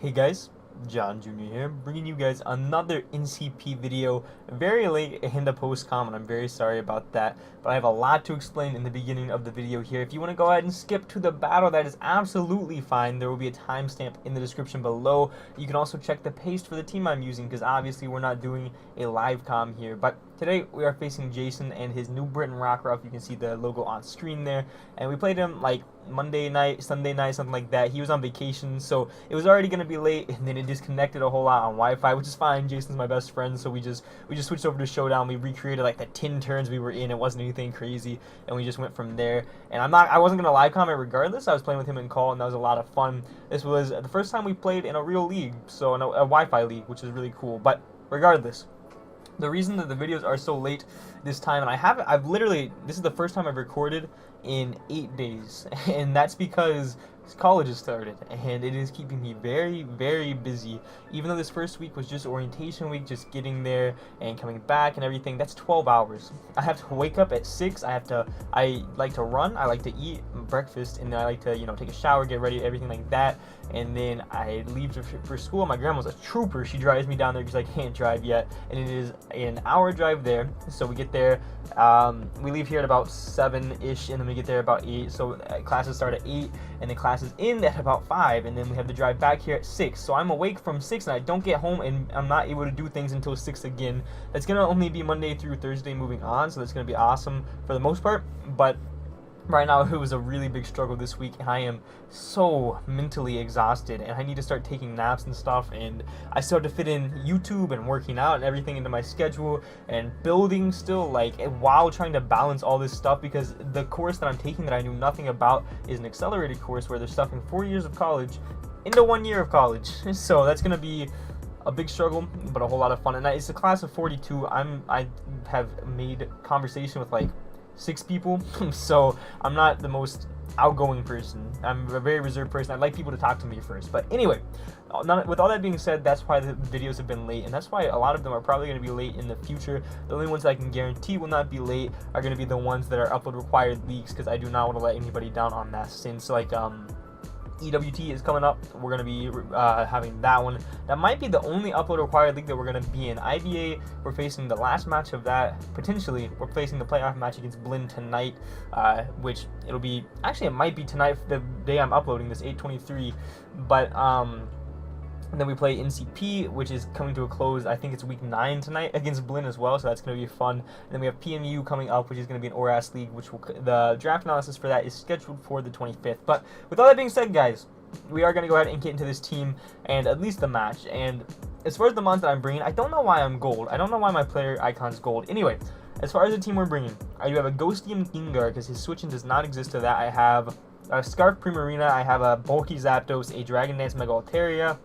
Hey guys, John Jr. here, bringing you guys another NCP video, very late in the post-com, and I'm very sorry about that, but I have a lot to explain in the beginning of the video here. If you want to go ahead and skip to the battle, that is absolutely fine. There will be a timestamp in the description below. You can also check the paste for the team I'm using, because obviously we're not doing a live com here, but today we are facing Jason and his New Britain Rockruff. You can see the logo on screen there, and we played him like Monday night, Sunday night, something like that. He was on vacation, so it was already going to be late, and then it disconnected a whole lot on Wi-Fi, which is fine. Jason's my best friend, so we just switched over to Showdown. We recreated like the 10 turns we were in. It wasn't anything crazy, and we just went from there. And I wasn't going to live comment regardless. I was playing with him in call, and that was a lot of fun. This was the first time we played in a real league, so in a Wi-Fi league, which is really cool. But regardless, the reason that the videos are so late this time, and I've literally, this is the first time I've recorded in 8 days, and that's because college has started, and it is keeping me very, very busy. Even though this first week was just orientation week, just getting there and coming back and everything, that's 12 hours. I have to wake up at 6, I like to run, I like to eat breakfast, and then I like to, take a shower, get ready, everything like that, and then I leave for school. My grandma's a trooper. She drives me down there because I can't drive yet, and it is an hour drive there. So we get there, we leave here at about 7-ish, and then we get there about 8, so classes start at 8, and then classes end at about 5, and then we have to drive back here at 6. So I'm awake from 6, and I don't get home, and I'm not able to do things until 6 again. That's going to only be Monday through Thursday moving on, so that's going to be awesome for the most part, but right now, it was a really big struggle this week, and I am so mentally exhausted, and I need to start taking naps and stuff, and I still have to fit in YouTube and working out and everything into my schedule, and building still, while trying to balance all this stuff, because the course that I'm taking that I knew nothing about is an accelerated course where they're stuffing 4 years of college into 1 year of college, so that's going to be a big struggle, but a whole lot of fun, and it's a class of 42. I have made conversation with 6 people, so I'm not the most outgoing person. I'm a very reserved person. I like people to talk to me first. But anyway, with all that being said, that's why the videos have been late, and that's why a lot of them are probably going to be late in the future. The only ones I can guarantee will not be late are going to be the ones that are upload required leaks, because I do not want to let anybody down on that, since EWT is coming up. We're going to be having that one. That might be the only upload required league that we're going to be in. IBA, we're facing the last match of that. Potentially, we're facing the playoff match against Blinn tonight, which it'll be, actually it might be tonight, the day I'm uploading this, 8:23, but and then we play NCP, which is coming to a close. I think it's week 9 tonight against Blinn as well, so that's going to be fun. And then we have PMU coming up, which is going to be an ORAS league, which the draft analysis for that is scheduled for the 25th. But with all that being said, guys, we are going to go ahead and get into this team and at least the match. And as far as the mons that I'm bringing, I don't know why I'm gold. I don't know why my player icon's gold. Anyway, as far as the team we're bringing, I do have a Ghostium Gengar, because his switching does not exist to that. I have a Scarf Primarina, I have a Bulky Zapdos, a Dragon Dance Mega Altaria,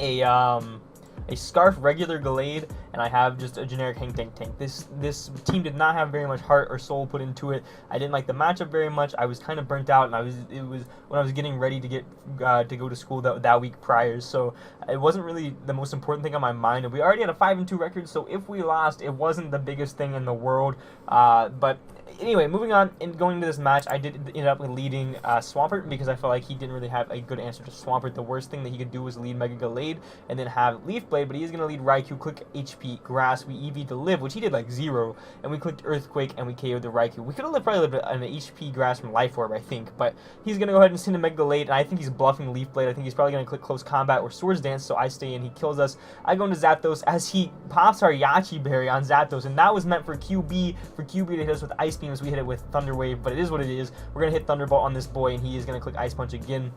a Scarf regular Gallade, and I have just a generic Hang Tank. This team did not have very much heart or soul put into it. I didn't like the matchup very much. I was kind of burnt out, and it was when I was getting ready to go to school that week prior, so it wasn't really the most important thing on my mind. And we already had a 5-2 record, so if we lost, it wasn't the biggest thing in the world. But anyway, moving on and going into this match, I did end up leading Swampert, because I felt like he didn't really have a good answer to Swampert. The worst thing that he could do was lead Mega Gallade and then have Leaf Blade, but he is going to lead Raikou, click HP, Grass. We EV'd to Live, which he did 0, and we clicked Earthquake, and we KO'd the Raikou. We could have probably lived an HP Grass from Life Orb, I think, but he's going to go ahead and send a Mega Gallade, and I think he's bluffing Leaf Blade. I think he's probably going to click Close Combat or Swords Dance, so I stay in. He kills us. I go into Zapdos as he pops our Yachi Berry on Zapdos, and that was meant for QB to hit us with Ice Beams. We hit it with Thunder Wave, but it is what it is. We're going to hit Thunderbolt on this boy, and he is going to click Ice Punch again.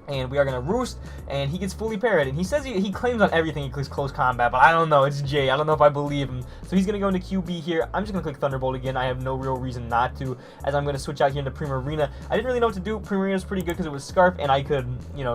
And we are going to Roost, and he gets fully parried. And he says he claims on everything he clicks Close Combat, but I don't know. It's Jay. I don't know if I believe him. So he's going to go into QB here. I'm just going to click Thunderbolt again. I have no real reason not to, as I'm going to switch out here into Primarina. I didn't really know what to do. Primarina is pretty good because it was Scarf, and I could,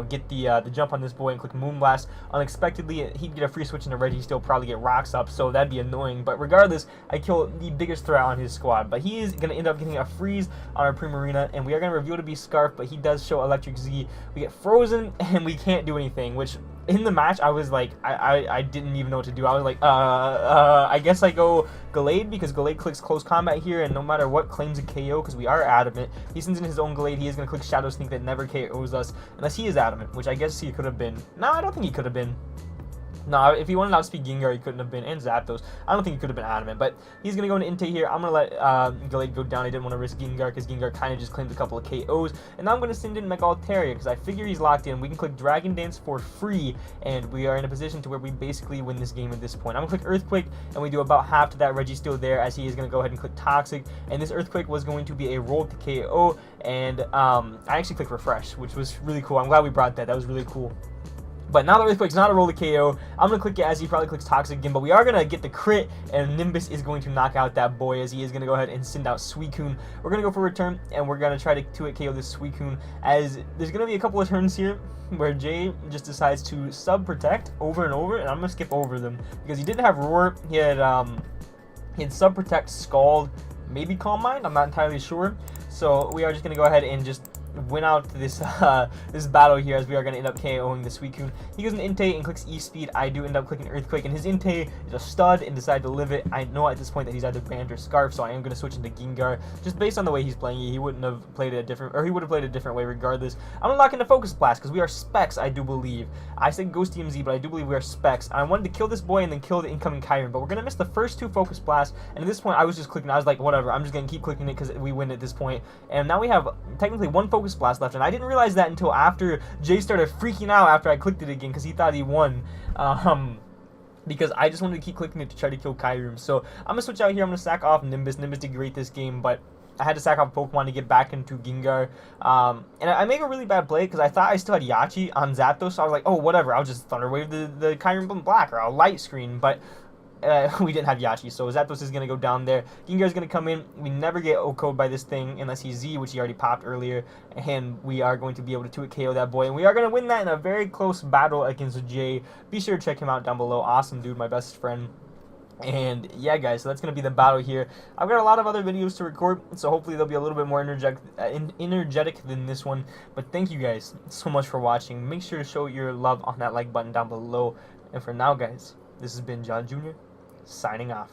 get the jump on this boy and click Moonblast. Unexpectedly, he'd get a free switch into Red. He'd still probably get Rocks up, so that'd be annoying. But regardless, I kill the biggest threat on his squad. But he is going to end up getting a freeze on our Primarina, and we are going to reveal to be Scarf, but he does show Electric Z. We get frozen, and we can't do anything, which in the match I was like, I didn't even know what to do. I was like, I guess I go Gallade, because Gallade clicks close combat here, and no matter what claims a KO, because we are adamant. He sends in his own Gallade, he is going to click Shadow Sneak that never KOs us, unless he is adamant, which I guess he could have been. No, I don't think he could have been. No, if he wanted to outspeed Gengar, he couldn't have been, and Zapdos. I don't think he could have been adamant, but he's going to go into Entei here. I'm going to let Gallade go down. I didn't want to risk Gengar, because Gengar kind of just claimed a couple of KOs. And now I'm going to send in Mega Altaria, because I figure he's locked in. We can click Dragon Dance for free, and we are in a position to where we basically win this game at this point. I'm going to click Earthquake, and we do about half to that. Reggie's still there, as he is going to go ahead and click Toxic, and this Earthquake was going to be a roll to KO, and I actually clicked Refresh, which was really cool. I'm glad we brought that. That was really cool. But now the Earthquake's not a roll to KO. I'm going to click it as he probably clicks Toxic again. But we are going to get the crit, and Nimbus is going to knock out that boy, as he is going to go ahead and send out Suicune. We're going to go for return, and we're going to try to 2-hit KO this Suicune, as there's going to be a couple of turns here where Jay just decides to sub-protect over and over, and I'm going to skip over them. Because he didn't have Roar. He had sub-protect, Scald, maybe Calm Mind. I'm not entirely sure. So we are just going to go ahead and just win out this this battle here, as we are going to end up KOing the Suicune. He goes in Entei and clicks E-Speed. I do end up clicking Earthquake, and his Entei is a stud and decide to live it. I know at this point that he's either Band or Scarf, so I am going to switch into Gengar. Just based on the way he's playing, he wouldn't have played it a different, or he would have played a different way regardless. I'm going to lock into Focus Blast, because we are Specs, I do believe. I said Ghost DMZ, but I do believe we are Specs. I wanted to kill this boy and then kill the incoming Kyurem, but we're going to miss the first two Focus Blasts, and at this point I was just clicking. I was like, whatever, I'm just going to keep clicking it because we win at this point. And now we have technically one Focus Blast left, and I didn't realize that until after Jay started freaking out after I clicked it again, because he thought he won. Because I just wanted to keep clicking it to try to kill Kyurem. So I'm going to switch out here. I'm going to sack off Nimbus. Nimbus did great this game, but I had to sack off Pokemon to get back into Gengar. And I make a really bad play, because I thought I still had Yachi on Zapdos, so I was like, oh, whatever, I'll just Thunder Wave the Kyurem Black, or I'll Light Screen, but we didn't have Yachi, so Zapdos is going to go down there. Gengar is going to come in. We never get O-Code by this thing unless he's Z, which he already popped earlier, and we are going to be able to 2-hit KO that boy, and we are going to win that in a very close battle against Jay. Be sure to check him out down below. Awesome dude, my best friend. And yeah, guys, so that's going to be the battle here. I've got a lot of other videos to record, so hopefully they'll be a little bit more energetic than this one. But thank you guys so much for watching. Make sure to show your love on that like button down below. And for now, guys, this has been John Jr. signing off.